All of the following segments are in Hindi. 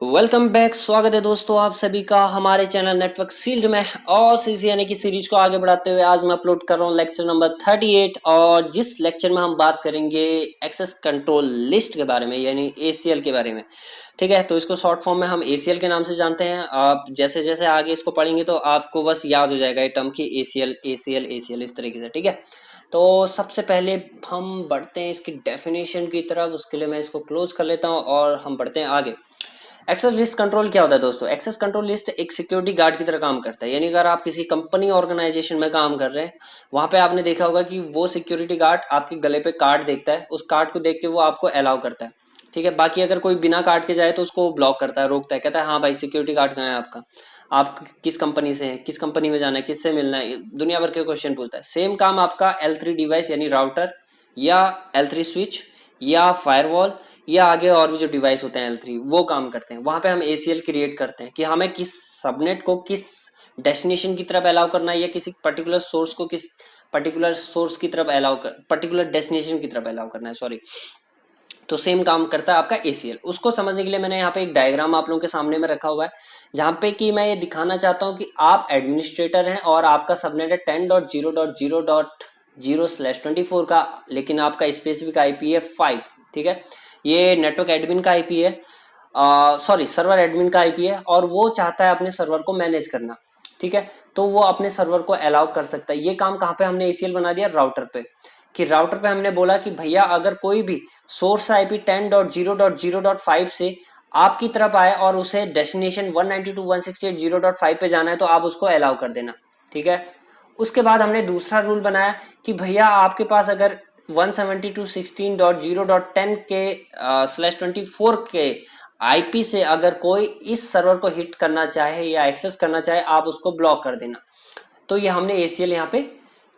Welcome back. स्वागत है दोस्तों आप सभी का हमारे चैनल नेटवर्क सील्ड में और सीसी यानी कि सीरीज को आगे बढ़ाते हुए आज मैं अपलोड कर रहा हूँ लेक्चर नंबर 38 और जिस लेक्चर में हम बात करेंगे एक्सेस कंट्रोल लिस्ट के बारे में यानी एसीएल के बारे में। ठीक है, तो इसको शॉर्ट फॉर्म में हम एसीएल के नाम से जानते हैं। आप जैसे जैसे आगे इसको पढ़ेंगे तो आपको बस याद हो जाएगा ये टर्म की एसीएल एसीएल एसीएल इस तरीके से। ठीक है, तो सबसे पहले हम बढ़ते हैं इसकी डेफिनेशन की तरफ। उसके लिए मैं इसको क्लोज कर लेता हूँ और हम बढ़ते हैं आगे। एक्सेस लिस्ट कंट्रोल क्या होता है दोस्तों? एक्सेस कंट्रोल लिस्ट एक सिक्योरिटी गार्ड की तरह काम करता है। यानी अगर आप किसी कंपनी ऑर्गेनाइजेशन में काम कर रहे हैं, वहां पे आपने देखा होगा कि वो सिक्योरिटी गार्ड आपके गले पे कार्ड देखता है, उस कार्ड को देख के वो आपको अलाउ करता है। ठीक है, बाकी अगर कोई बिना कार्ड के जाए तो उसको ब्लॉक करता है, रोकता है, कहता है हाँ भाई सिक्योरिटी गार्ड कहाँ है आपका, आप किस कंपनी से हैं, किस कंपनी में जाना है, किससे मिलना है, दुनिया भर के क्वेश्चन पूछता है। सेम काम आपका L3 डिवाइस यानी राउटर या L3 स्विच या फायरवॉल या आगे और भी जो डिवाइस होते हैं L3 वो काम करते हैं। वहां पे हम ACL क्रिएट करते हैं कि हमें किस सबनेट को किस डेस्टिनेशन की तरफ अलाउ करना है या किसी पर्टिकुलर सोर्स को किस पर्टिकुलर सोर्स की तरफ अलाउ कर पर्टिकुलर डेस्टिनेशन की तरफ अलाउ करना है, सॉरी। तो सेम काम करता है आपका ACL। उसको समझने के लिए मैंने यहाँ पे एक डायग्राम आप लोगों के सामने में रखा हुआ है, जहाँ पे कि मैं ये दिखाना चाहता हूँ कि आप एडमिनिस्ट्रेटर हैं और आपका सबनेट है 10.0.0.0/24 का, लेकिन आपका स्पेसिफिक IP है 5। ठीक है, ये नेटवर्क एडमिन का IP है, सॉरी सर्वर एडमिन का IP है, और वो चाहता है अपने सर्वर को मैनेज करना। ठीक है, तो वो अपने सर्वर को अलाउ कर सकता है। ये काम कहाँ पे हमने ACL बना दिया? राउटर पे। कि राउटर पे हमने बोला कि भैया अगर कोई भी सोर्स IP 10.0.0.5 से आपकी तरफ आए और उसे डेस्टिनेशन 192.168.0.5 पे जाना है तो आप उसको अलाउ कर देना। ठीक है, उसके बाद हमने दूसरा रूल बनाया कि भैया आपके पास अगर 172.16.0.10 के /24 के IP से अगर कोई इस सर्वर को हिट करना चाहे या एक्सेस करना चाहे, आप उसको ब्लॉक कर देना। तो ये हमने ACL यहाँ पे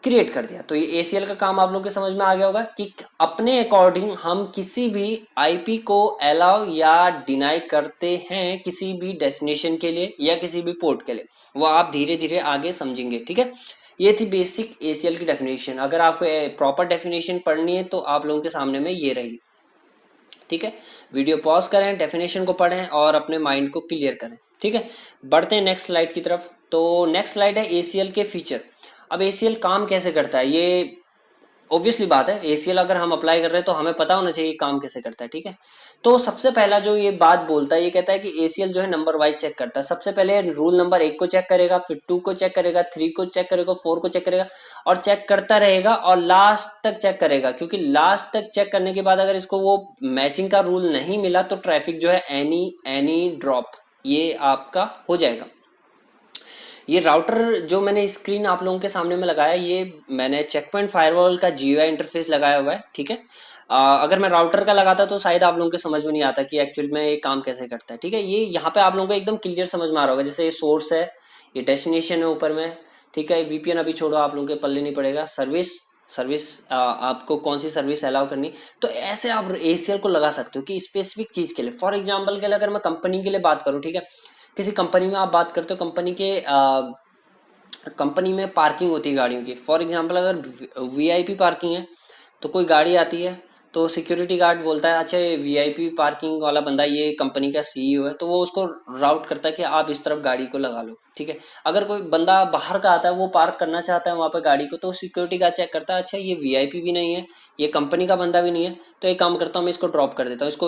क्रिएट कर दिया। तो ये ACL का काम आप लोगों के समझ में आ गया होगा कि अपने अकॉर्डिंग हम किसी भी IP को अलाउ या डिनाई करते हैं किसी भी डेस्टिनेशन के लिए या किसी भी पोर्ट के लिए। वो आप धीरे धीरे आगे समझेंगे। ठीक है, ये थी बेसिक ACL की डेफिनेशन। अगर आपको प्रॉपर डेफिनेशन पढ़नी है तो आप लोगों के सामने में ये रही। ठीक है, वीडियो पॉज करें, डेफिनेशन को पढ़ें और अपने माइंड को क्लियर करें। ठीक है, बढ़ते हैं नेक्स्ट स्लाइड की तरफ। तो नेक्स्ट स्लाइड है ACL के फीचर। अब ACL काम कैसे करता है, ये ऑब्वियसली बात है। ACL अगर हम अप्लाई कर रहे हैं तो हमें पता होना चाहिए काम कैसे करता है। ठीक है, तो सबसे पहला जो ये बात बोलता है, ये कहता है कि ACL जो है नंबर वाइज चेक करता है। सबसे पहले रूल नंबर 1 को चेक करेगा, फिर 2 को चेक करेगा, 3 को चेक करेगा, 4 को चेक करेगा और चेक करता रहेगा और लास्ट तक चेक करेगा। क्योंकि लास्ट तक चेक करने के बाद अगर इसको वो मैचिंग का रूल नहीं मिला तो ट्रैफिक जो है एनी ड्रॉप ये आपका हो जाएगा। ये राउटर जो मैंने स्क्रीन आप लोगों के सामने में लगाया, ये मैंने चेक पॉइंट फायरवॉल का GUI इंटरफेस लगाया हुआ है। ठीक है, अगर मैं राउटर का लगाता तो शायद आप लोगों के समझ में नहीं आता कि एक्चुअल में ये काम कैसे करता है। ठीक है, ये यहाँ पे आप लोगों को एकदम क्लियर समझ में आ रहा होगा। जैसे ये सोर्स है, ये डेस्टिनेशन है ऊपर में। ठीक है, VPN अभी छोड़ो, आप लोगों के पल्ले नहीं पड़ेगा। सर्विस सर्विस आपको कौन सी सर्विस अलाउ करनी, तो ऐसे आप ACL को लगा सकते हो कि स्पेसिफिक चीज के लिए। फॉर एग्जाम्पल के लिए अगर मैं कंपनी के लिए बात करूँ, ठीक है, किसी कंपनी में आप बात करते हो, कंपनी में पार्किंग होती है गाड़ियों की। फॉर एग्जांपल अगर VIP पार्किंग है तो कोई गाड़ी आती है तो सिक्योरिटी गार्ड बोलता है अच्छा ये VIP पार्किंग वाला बंदा ये कंपनी का CEO है, तो वो उसको राउट करता है कि आप इस तरफ गाड़ी को लगा लो। ठीक है, अगर कोई बंदा बाहर का आता है वो पार्क करना चाहता है वहाँ पर गाड़ी को, तो सिक्योरिटी गार्ड चेक करता है अच्छा ये VIP भी नहीं है, ये कंपनी का बंदा भी नहीं है, तो एक काम करता हूँ मैं इसको ड्रॉप कर देता हूँ, इसको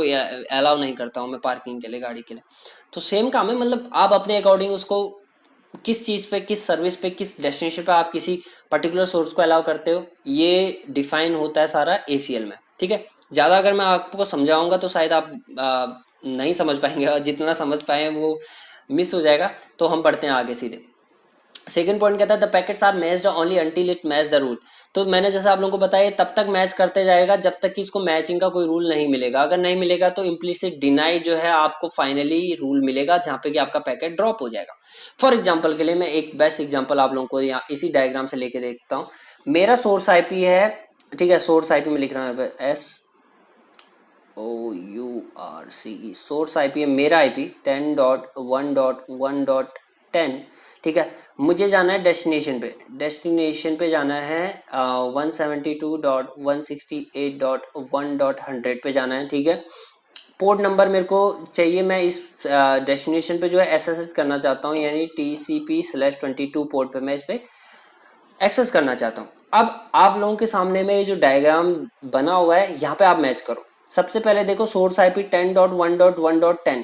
अलाउ नहीं करता हूँ मैं पार्किंग के लिए, गाड़ी के लिए। तो सेम काम है, मतलब आप अपने अकॉर्डिंग उसको किस चीज पे, किस सर्विस पे, किस डेस्टिनेशन पे आप किसी पर्टिकुलर सोर्स को अलाउ करते हो, ये डिफाइन होता है सारा ACL में। ठीक है, ज्यादा अगर मैं आपको समझाऊंगा तो शायद आप नहीं समझ पाएंगे और जितना समझ पाए वो मिस हो जाएगा। तो हम बढ़ते हैं आगे सीधे। सेकंड पॉइंट कहता है the packets are matched only until it match the rule. तो मैंने जैसे आप लोगों को बताया तब तक मैच करते जाएगा जब तक कि इसको मैचिंग का कोई रूल नहीं मिलेगा। अगर नहीं मिलेगा तो इम्प्लिसिट डिनाई जो है आपको फाइनली रूल मिलेगा जहां पे कि आपका पैकेट ड्रॉप हो जाएगा। फॉर एग्जाम्पल के लिए मैं एक बेस्ट एग्जाम्पल आप लोगों को यहाँ इसी डायग्राम से लेके देखता हूँ। मेरा सोर्स IP है, ठीक है, सोर्स IP में लिख रहा हूँ SOURCE, सोर्स IP है मेरा IP 10.1.1.10। ठीक है, मुझे जाना है डेस्टिनेशन पे जाना है 172.168.1.100 पे जाना है। ठीक है, पोर्ट नंबर मेरे को चाहिए, मैं इस डेस्टिनेशन पे जो है एसएसएच करना चाहता हूँ, यानी TCP/22 पोर्ट पे मैं इस पे एक्सेस करना चाहता हूँ। अब आप लोगों के सामने में जो डायग्राम बना हुआ है यहाँ पे आप मैच करो। सबसे पहले देखो सोर्स IP 10.1.1.10,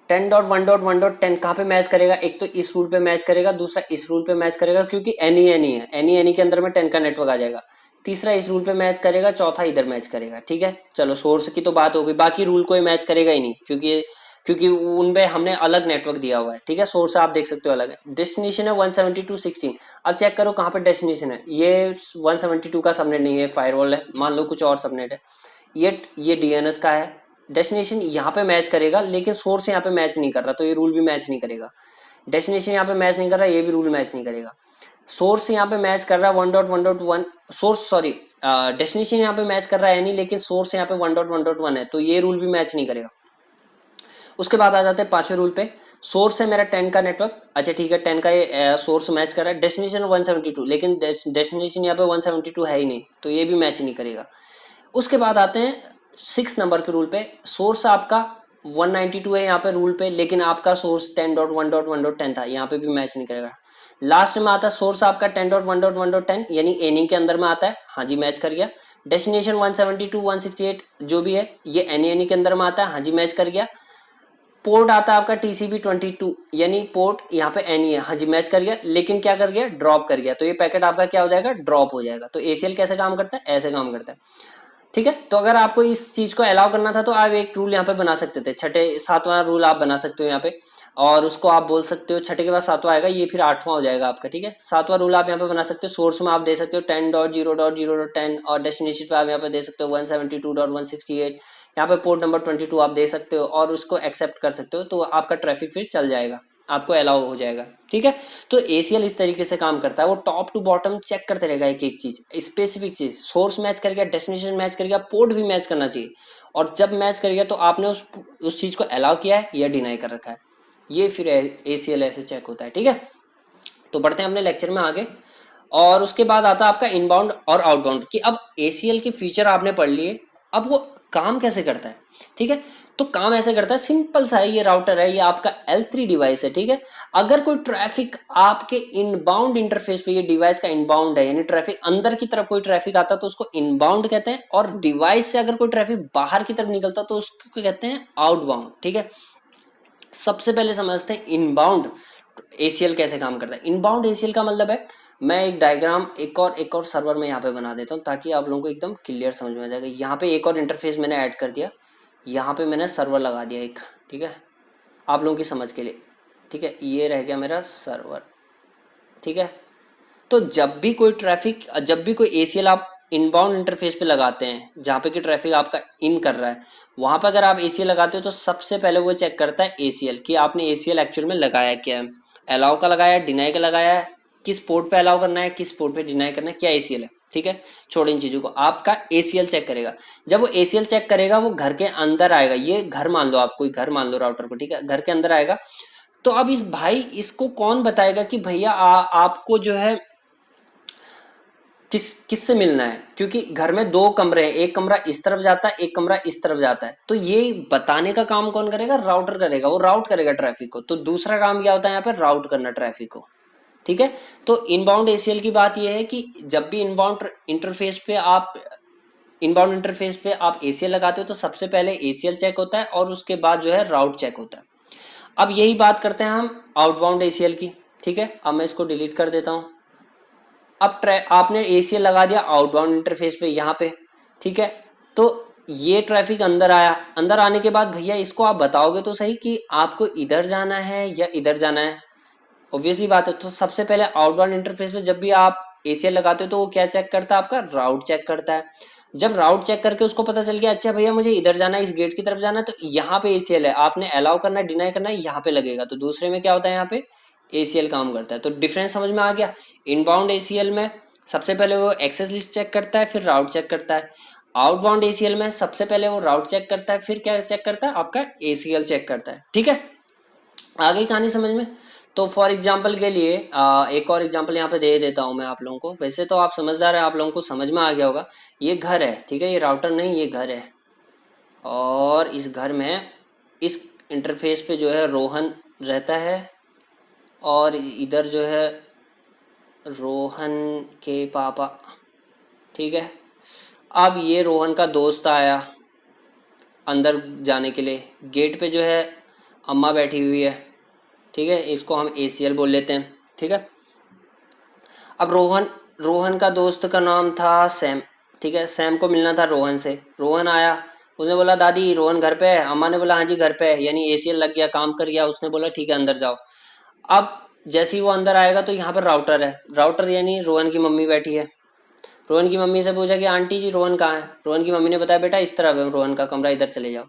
10.1.1.10 कहाँ पे मैच करेगा? एक तो इस रूल पे मैच करेगा, दूसरा इस रूल पे मैच करेगा क्योंकि एनी एनी है, एनी एनी के अंदर में 10 का नेटवर्क आ जाएगा। तीसरा इस रूल पे मैच करेगा, चौथा इधर मैच करेगा। ठीक है, चलो सोर्स की तो बात हो गई, बाकी रूल कोई मैच करेगा ही नहीं क्योंकि उनपे हमने अलग नेटवर्क दिया हुआ है। ठीक है, सोर्स आप देख सकते हो अलग है। डेस्टिनेशन है 172.16। अब चेक करो कहाँ पे डेस्टिनेशन है। ये 172 का सबनेट नहीं है, फायरवॉल है, मान लो कुछ और सबनेट है। ये DNS का है। डेस्टिनेशन यहाँ पे मैच करेगा लेकिन सोर्स यहाँ पे मैच नहीं कर रहा, तो ये रूल भी मैच नहीं करेगा। डेस्टिनेशन यहाँ पे मैच नहीं कर रहा, ये भी रूल मैच नहीं करेगा। सोर्स यहाँ पे मैच कर रहा है 1.1.1, सोर्स सॉरी डेस्टिनेशन यहाँ पे मैच कर रहा है नहीं, लेकिन सोर्स यहाँ पे 1.1.1 है, तो ये रूल भी मैच नहीं करेगा। उसके बाद आ जाते हैं पांचवें रूल पे। सोर्स है मेरा 10 का नेटवर्क, अच्छा ठीक है 10 का ये सोर्स मैच कर रहा है। डेस्टिनेशन 172, लेकिन डेस्टिनेशन यहाँ पे 172 है ही नहीं, तो ये भी मैच नहीं करेगा। उसके बाद आते हैं 6 नंबर के रूल पे। सोर्स आपका 192 है यहाँ पे रूल पे, लेकिन आपका सोर्स 10.1.1.10 था, यहाँ पे भी मैच नहीं करेगा। लास्ट में आता है सोर्स आपका 10.1.1.10 यानी एनी के अंदर में आता है, हाँ जी मैच कर गया। डेस्टिनेशन 172 168 जो भी है ये एनी के अंदर में आता है, हाँ जी मैच कर गया। पोर्ट आता है आपका TCP/22 यानी पोर्ट यहाँ पे एनी है, हाँ जी मैच कर गया, लेकिन क्या कर गया? ड्रॉप कर गया, तो ये पैकेट आपका क्या हो जाएगा? ड्रॉप हो जाएगा। तो ACL कैसे काम करता है? ऐसे काम करता है। ठीक है, तो अगर आपको इस चीज को अलाउ करना था तो आप एक रूल यहाँ पे बना सकते थे, छठे सातवां रूल आप बना सकते हो यहाँ पे, और उसको आप बोल सकते हो छठे के बाद सातवां आएगा, ये फिर आठवां हो जाएगा आपका। ठीक है, सातवां रूल आप यहाँ पे बना सकते हो। सोर्स में आप दे सकते हो 10.0.0.10 और डेस्टिनेशन पे आप यहाँ पे दे सकते हो 172.168, यहाँ पे पोर्ट नंबर 22 आप दे सकते हो और उसको एक्सेप्ट कर सकते हो, तो आपका ट्रैफिक फिर चल जाएगा, आपको अलाउ हो जाएगा। ठीक है, तो ACL इस तरीके से काम करता है, वो टॉप टू बॉटम चेक करते रहेगा, एक एक चीज, स्पेसिफिक चीज, सोर्स मैच कर गया, डेस्टिनेशन मैच कर गया, पोर्ट भी मैच करना चाहिए, और जब मैच कर गया तो आपने उस चीज को अलाउ किया है या डिनाई कर रखा है, ये फिर ACL ऐसे चेक होता है। ठीक है, तो बढ़ते हैं अपने लेक्चर में आगे। और उसके बाद आता है आपका इनबाउंड और आउटबाउंड, कि अब ACL के फीचर आपने पढ़ लिए, अब वो काम कैसे करता है। ठीक है, तो काम ऐसे करता है, सिंपल सा है, ये राउटर है, ये आपका L3 डिवाइस है। ठीक है, अगर कोई ट्रैफिक आपके इनबाउंड इंटरफेस पे, ये डिवाइस का इनबाउंड है, यानी ट्रैफिक अंदर की तरफ कोई ट्रैफिक आता तो उसको इनबाउंड कहते हैं, और डिवाइस से अगर कोई ट्रैफिक बाहर की तरफ निकलता तो उसको कहते हैं आउटबाउंड। ठीक है, सबसे पहले समझते हैं इनबाउंड ACL कैसे काम करता है। इनबाउंड ACL का मतलब है, मैं एक डायग्राम एक और सर्वर में यहाँ पे बना देता हूँ ताकि आप लोगों को एकदम क्लियर समझ में आ जाएगा। यहाँ पे एक और इंटरफेस मैंने ऐड कर दिया, यहाँ पे मैंने सर्वर लगा दिया एक। ठीक है, आप लोगों की समझ के लिए। ठीक है, ये रह गया मेरा सर्वर। ठीक है, तो जब भी कोई ACL आप इनबाउंड इंटरफेस पे लगाते हैं, जहाँ पे कि ट्रैफिक आपका इन कर रहा है, वहां पे अगर आप ACL लगाते हो तो सबसे पहले वो चेक करता है ACL कि आपने ACL एक्चुअल में लगाया क्या है, अलाउ का लगाया है, डिनाई का लगाया है, किस पोर्ट पे अलाउ करना है, किस पोर्ट पे डिनाई करना है, क्या ACL है। ठीक है, छोड़ इन चीजों को, आपका ACL चेक करेगा। जब वो ACL चेक करेगा वो घर के अंदर आएगा, ये घर मान लो, आप कोई घर मान लो राउटर को। ठीक है, घर के अंदर आएगा, तो अब इसको कौन बताएगा कि भैया आपको जो है किससे मिलना है, क्योंकि घर में दो कमरे हैं, एक कमरा इस तरफ जाता है, एक कमरा इस तरफ जाता है, तो ये बताने का काम कौन करेगा? राउटर करेगा, वो राउट करेगा ट्रैफिक को। तो दूसरा काम क्या होता है यहाँ पे? राउट करना ट्रैफिक को। ठीक है, तो इनबाउंड ACL की बात यह है कि जब भी इनबाउंड इंटरफेस पे आप ACL लगाते हो तो सबसे पहले ACL चेक होता है और उसके बाद जो है राउट चेक होता है। अब यही बात करते हैं हम आउटबाउंड ACL की। ठीक है, अब मैं इसको डिलीट कर देता हूं। अब आपने ACL लगा दिया आउटबाउंड इंटरफेस पे यहाँ पे। ठीक है, तो ये ट्रैफिक अंदर आया, अंदर आने के बाद भैया इसको आप बताओगे तो सही कि आपको इधर जाना है या इधर जाना है। ऑब्वियसली बात है, तो सबसे पहले आउटबाउंड इंटरफेस में जब भी आप ACL लगाते हो तो वो क्या चेक करता है? आपका राउट चेक करता है। जब राउट चेक करके उसको पता चल गया अच्छा भैया मुझे इधर जाना है, इस गेट की तरफ जाना है, तो यहाँ पे ACL है, आपने अलाउ करना है, डिनाई करना है, यहाँ पे लगेगा। तो दूसरे में क्या होता है? यहाँ पे ACL काम करता है। तो डिफरेंस समझ में आ गया। इनबाउंड ACL में सबसे पहले वो एक्सेस लिस्ट चेक करता है, फिर राउट चेक करता है। आउटबाउंड ACL में सबसे पहले वो राउट चेक करता है, फिर क्या चेक करता है? आपका ACL चेक करता है। ठीक है, आ गई कहानी समझ में? तो फॉर एग्जाम्पल के लिए एक और एग्जाम्पल यहाँ पे दे देता हूँ मैं आप लोगों को। वैसे तो आप समझदार है, आप लोगों को समझ में आ गया होगा। ये घर है, ठीक है, ये राउटर नहीं, ये घर है। और इस घर में इस इंटरफेस पे जो है रोहन रहता है, और इधर जो है रोहन के पापा। ठीक है, अब ये रोहन का दोस्त आया अंदर जाने के लिए। गेट पे जो है अम्मा बैठी हुई है। ठीक है, इसको हम एसीएल बोल लेते हैं। ठीक है, अब रोहन रोहन का दोस्त का नाम था सैम। ठीक है, सैम को मिलना था रोहन से। रोहन आया, उसने बोला दादी रोहन घर पे है। अम्मा ने बोला हाँ जी घर पे है, यानी एसीएल लग गया, काम कर गया। उसने बोला ठीक है अंदर जाओ। अब जैसे ही वो अंदर आएगा तो यहाँ पर राउटर है। राउटर यानी रोहन की मम्मी बैठी है। रोहन की मम्मी से पूछा कि आंटी जी रोहन कहाँ है। रोहन की मम्मी ने बताया बेटा इस तरफ है रोहन का कमरा, इधर चले जाओ।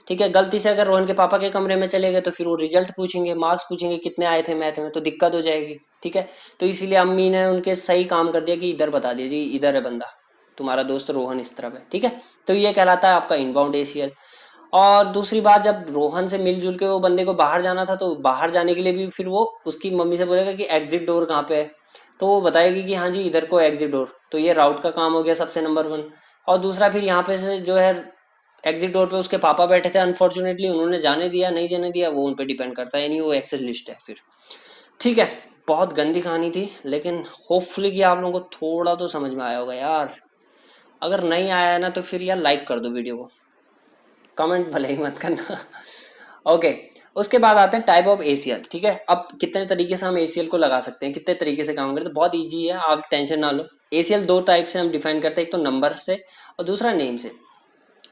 ठीक है, गलती से अगर रोहन के पापा के कमरे में चले गए तो फिर वो रिजल्ट पूछेंगे, मार्क्स पूछेंगे कितने आए थे मैथ में, तो दिक्कत हो जाएगी। ठीक है, तो इसीलिए अम्मी ने उनके सही काम कर दिया कि इधर बता दिया जी इधर है बंदा, तुम्हारा दोस्त रोहन इस तरफ है। ठीक है, तो ये कहलाता है आपका इनबाउंड एसीएल। और दूसरी बात, जब रोहन से मिलजुल के वो बंदे को बाहर जाना था तो बाहर जाने के लिए भी फिर वो उसकी मम्मी से बोलेगा कि एग्जिट डोर कहाँ पे है, तो वो बताएगी कि हाँ जी इधर को एग्जिट डोर। तो ये राउट का काम हो गया सबसे नंबर वन। और दूसरा फिर यहाँ पे से जो है एग्जिट डोर पे उसके पापा बैठे थे, अनफॉर्चुनेटली उन्होंने जाने दिया नहीं जाने दिया वो उन पे डिपेंड करता है, यानी वो एक्सेस लिस्ट है फिर। ठीक है, बहुत गंदी कहानी थी, लेकिन होपफुली कि आप लोगों को थोड़ा तो समझ में आया होगा यार। अगर नहीं आया है ना तो फिर यार लाइक कर दो वीडियो को, कमेंट भले ही मत करना। ओके, उसके बाद आते हैं टाइप ऑफ एसीएल। ठीक है, अब कितने तरीके से हम एसीएल को लगा सकते हैं, कितने तरीके से काम करते हैं, बहुत इजी है, आप टेंशन ना लो। एसीएल दो टाइप से हम डिफाइन करते हैं, एक तो नंबर से और दूसरा नेम से।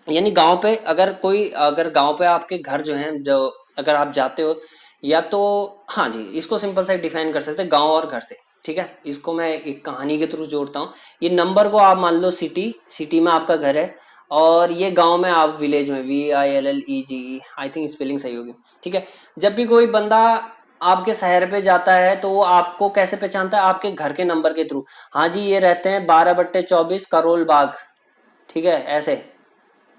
यानी गांव पे अगर गांव पे आपके घर जो हैं, जो अगर आप जाते हो या तो, हाँ जी इसको सिंपल से डिफाइन कर सकते हैं गांव और घर से। ठीक है, इसको मैं एक कहानी के थ्रू जोड़ता हूँ। ये नंबर को आप मान लो सिटी, सिटी में आपका घर है, और ये गांव में आप विलेज में, VILLEGE, आई थिंक स्पेलिंग सही होगी। ठीक है, जब भी कोई बंदा आपके शहर पे जाता है तो वो आपको कैसे पहचानता है, आपके घर के नंबर के थ्रू। हाँ जी ये रहते हैं 12/24 करोल बाग। ठीक है ऐसे,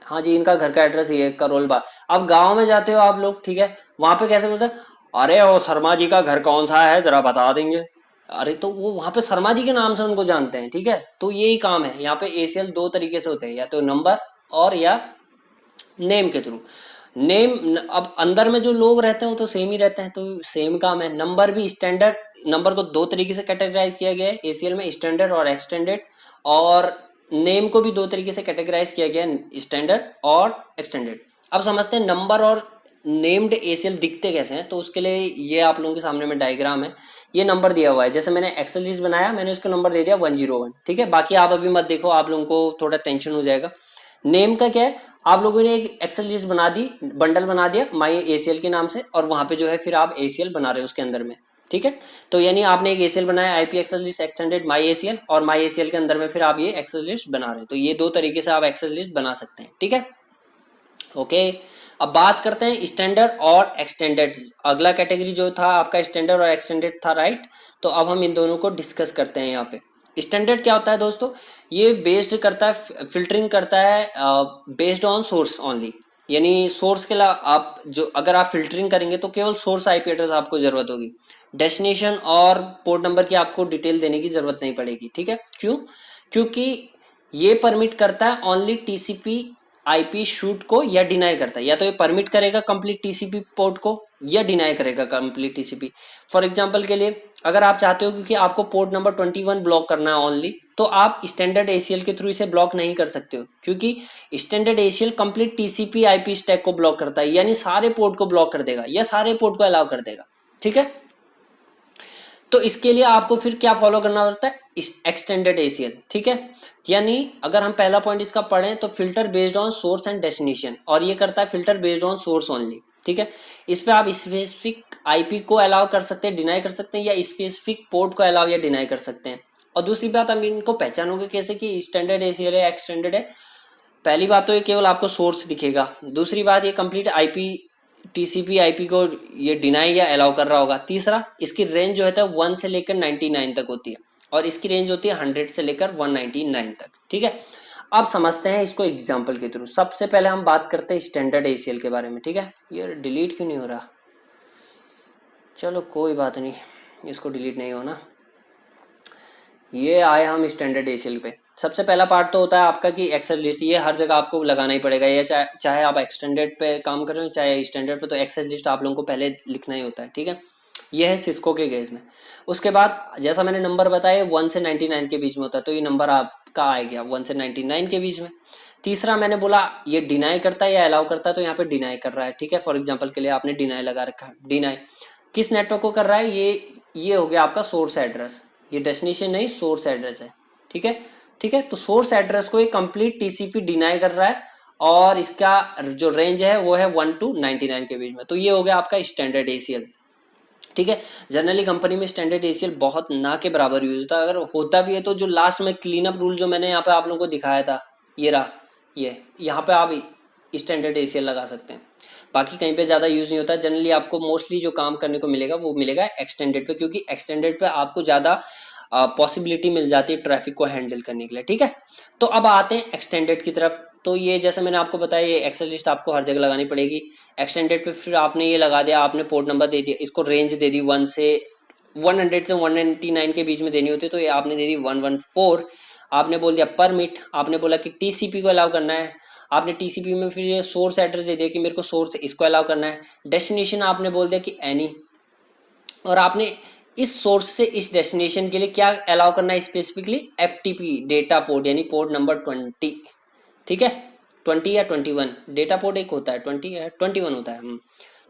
हाँ जी इनका घर का एड्रेस ये है करोल बाग। अब गांव में जाते हो आप लोग, ठीक है, वहां पे कैसे बोलते हैं, अरे ओ शर्मा जी का घर कौन सा है जरा बता देंगे। अरे तो वो वहां पे शर्मा जी के नाम से उनको जानते हैं। ठीक है, तो यही काम है यहाँ पे। एसीएल दो तरीके से होते हैं, या तो नंबर और या नेम के थ्रू। नेम, अब अंदर में जो लोग रहते हैं वो तो सेम ही रहते हैं, तो सेम काम है। नंबर भी स्टैंडर्ड, नंबर को दो तरीके से कैटेगराइज किया गया है एसीएल में, स्टैंडर्ड और एक्सटेंडेड। और नेम को भी दो तरीके से कैटेगराइज किया गया है, स्टैंडर्ड और एक्सटेंडेड। अब समझते हैं नंबर और नेम्ड एसीएल दिखते कैसे हैं, तो उसके लिए ये आप लोगों के सामने में डायग्राम है। ये नंबर दिया हुआ है, जैसे मैंने एक्सेल लिस्ट बनाया, मैंने उसको नंबर दे दिया 101। ठीक है, बाकी आप अभी मत देखो, आप लोगों को थोड़ा टेंशन हो जाएगा। नेम का क्या है, आप लोगों ने एक एक्सेल लिस्ट बना दी, बंडल बना दिया माई एसीएल के नाम से, और वहां पे जो है फिर आप एसीएल बना रहे हो उसके अंदर में। ठीक है, तो यानी आपने एक एसीएल बनाया, आईपी एक्सेल लिस्ट एक्सटेंडेड माई एसीएल, और माई एसीएल के अंदर में फिर आप ये एक्सेल लिस्ट बना रहे हो। तो ये दो तरीके से आप एक्सेल लिस्ट बना सकते हैं। ठीक है, ओके। अब बात करते हैं स्टैंडर्ड और एक्सटेंडेड। अगला कैटेगरी जो था आपका स्टैंडर्ड और एक्सटेंडेड था, राइट। तो अब हम इन दोनों को डिस्कस करते हैं यहाँ पे। स्टैंडर्ड क्या होता है दोस्तों, ये बेस्ड करता है, फिल्टरिंग करता है बेस्ड ऑन सोर्स ओनली। यानी सोर्स के अलावा आप जो, अगर आप फिल्टरिंग करेंगे तो केवल सोर्स आईपी एड्रेस आपको जरूरत होगी, डेस्टिनेशन और पोर्ट नंबर की आपको डिटेल देने की जरूरत नहीं पड़ेगी। ठीक है, क्यों, क्योंकि ये परमिट करता है ओनली टीसीपी आईपी शूट को, या डिनाई करता है, या तो ये परमिट करेगा कंप्लीट टीसीपी पोर्ट को, या डिनाई करेगा कंप्लीट टीसीपी। फॉर एग्जांपल के लिए, अगर आप चाहते हो क्योंकि आपको पोर्ट नंबर 21 ब्लॉक करना है ओनली, तो आप स्टैंडर्ड एसीएल के थ्रू इसे ब्लॉक नहीं कर सकते हो, क्योंकि standard ACL complete TCP IP stack को ब्लॉक करता है, यानी सारे पोर्ट को ब्लॉक कर देगा या सारे पोर्ट को अलाउ कर देगा। ठीक है, तो इसके लिए आपको फिर क्या फॉलो करना पड़ता है, एक्सटेंडेड एसीएल। ठीक है, यानी अगर हम पहला पॉइंट इसका पढ़ें तो filter based on source and destination, और ये करता है filter based on source only. ठीक है, इस पे आप स्पेसिफिक आईपी को अलाउ कर सकते हैं, डिनाई कर सकते हैं, या स्पेसिफिक पोर्ट को अलाउ या डिनाई कर सकते हैं। और दूसरी बात, हम इनको पहचानोगे कैसे कि स्टैंडर्ड एसीएल है एक्सटेंडेड है। पहली बात तो ये केवल आपको सोर्स दिखेगा, दूसरी बात ये कंप्लीट आईपी टीसीपी आईपी को ये डिनाई या अलाउ कर रहा होगा, तीसरा इसकी रेंज जो है 1 से लेकर 99 तक होती है, और इसकी रेंज होती है 100 से लेकर 199 तक। ठीक है, अब समझते हैं इसको एग्जाम्पल के थ्रू। सबसे पहले हम बात करते हैं स्टैंडर्ड एसीएल के बारे में। ठीक है, ये डिलीट क्यों नहीं हो रहा, चलो कोई बात नहीं, इसको डिलीट नहीं होना। ये आए हम स्टैंडर्ड एसीएल पे। सबसे पहला पार्ट तो होता है आपका कि एक्सेस लिस्ट, ये हर जगह आपको लगाना ही पड़ेगा, ये चाहे आप एक्सटेंडेड पे काम कर रहे हो चाहे स्टैंडर्ड पे, तो एक्सेस लिस्ट आप लोगों को पहले लिखना ही होता है, ठीक है। ये है सिस्को के केस में। उसके बाद जैसा मैंने नंबर बताया 1 से 99 के बीच में होता है, तो ये नंबर आपका आ गया 1 से 99 के बीच में। तीसरा मैंने बोला ये डिनाई करता है या अलाउ करता है, तो यहाँ पे डिनाई कर रहा है, ठीक है। फॉर एग्जाम्पल के लिए आपने डिनाई लगा रखा है, डिनाई किस नेटवर्क को कर रहा है, ये हो गया आपका सोर्स एड्रेस, ये डेस्टिनेशन नहीं सोर्स एड्रेस है, ठीक है। ठीक है, तो सोर्स एड्रेस को ये कंप्लीट टीसीपी डिनाई कर रहा है, और इसका जो रेंज है वो है 1 to 99 के बीच में, तो ये हो गया आपका स्टैंडर्ड एसीएल, ठीक है। जनरली कंपनी में स्टैंडर्ड एसीएल बहुत ना के बराबर यूज होता है, अगर होता भी है तो जो लास्ट में क्लीन अप रूल जो मैंने यहाँ पे आप लोगों को दिखाया था, ये रहा, ये यहाँ पे आप स्टैंडर्ड एसीएल लगा सकते हैं, बाकी कहीं पे ज़्यादा यूज़ नहीं होता। जनरली आपको मोस्टली जो काम करने को मिलेगा वो मिलेगा एक्सटेंडेड पे, क्योंकि एक्सटेंडेड पे आपको ज़्यादा पॉसिबिलिटी मिल जाती है ट्रैफिक को हैंडल करने के लिए, ठीक है। तो अब आते हैं एक्सटेंडेड की तरफ। तो ये जैसे मैंने आपको बताया ये एक्सेल लिस्ट आपको हर जगह लगानी पड़ेगी। एक्सटेंडेड पे फिर आपने ये लगा दिया, आपने पोर्ट नंबर दे दिया, इसको रेंज दे दी 100 से 199 के बीच में देनी होती है, तो ये आपने दे दी 114। आपने बोल दिया परमिट, आपने बोला कि टीसीपी को अलाउ करना है, आपने टीसीपी में फिर ये सोर्स एड्रेस दे दिया कि मेरे को सोर्स इसको अलाउ करना है। डेस्टिनेशन आपने बोल दिया कि एनी, और आपने इस सोर्स से इस डेस्टिनेशन के लिए क्या अलाउ करना है स्पेसिफिकली, एफटीपी डेटा पोर्ट, यानी पोर्ट नंबर 20, ठीक है। 20 या 21 डेटा पोर्ट एक होता है, 20 या 21 होता है।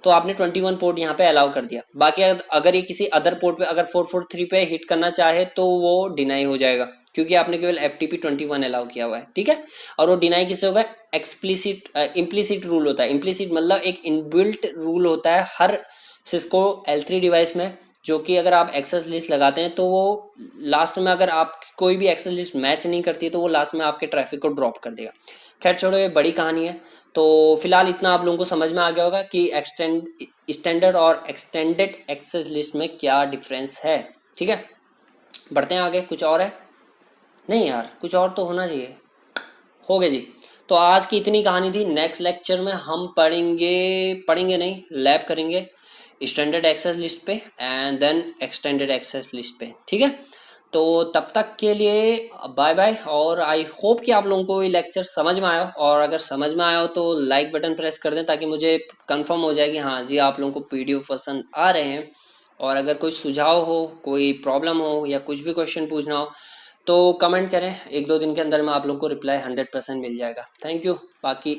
तो आपने 21 पोर्ट यहाँ पे अलाउ कर दिया। बाकी अगर ये किसी अदर पोर्ट पे अगर 443 पे हिट करना चाहे तो वो डिनाई हो जाएगा, क्योंकि आपने केवल FTP 21 अलाउ किया हुआ है, ठीक है। और वो डिनाई किससे होगा, एक्सप्लिसिट इम्प्लिसिट रूल होता है। इम्प्लिसिट मतलब एक इनबिल्ट रूल होता है हर सिस्को L3 डिवाइस में, जो कि अगर आप एक्सेस लिस्ट लगाते हैं तो वो लास्ट में अगर आप कोई भी एक्सेस लिस्ट मैच नहीं करती है तो वो लास्ट में आपके ट्रैफिक को ड्रॉप कर देगा। खैर छोड़ो, ये बड़ी कहानी है। तो फिलहाल इतना आप लोगों को समझ में आ गया होगा कि स्टैंडर्ड और एक्सटेंडेड एक्सेस लिस्ट में क्या डिफरेंस है, ठीक है। बढ़ते हैं आगे, कुछ और है? नहीं यार, कुछ और तो होना चाहिए। हो गया जी। तो आज की इतनी कहानी थी। नेक्स्ट लेक्चर में हम पढ़ेंगे नहीं, लैब करेंगे स्टैंडर्ड एक्सेस लिस्ट पे and then extended access list पे, ठीक है। तो तब तक के लिए बाय बाय, और आई होप कि आप लोगों को ये लेक्चर समझ में आया हो, और अगर समझ में आया हो तो लाइक बटन प्रेस कर दें ताकि मुझे कंफर्म हो जाए कि हाँ जी आप लोगों को पीडीएफ पसंद आ रहे हैं। और अगर कोई सुझाव हो, कोई प्रॉब्लम हो या कुछ भी क्वेश्चन पूछना हो तो कमेंट करें, 1-2 दिन के अंदर में आप लोग को रिप्लाई 100% मिल जाएगा। Thank you. बाकी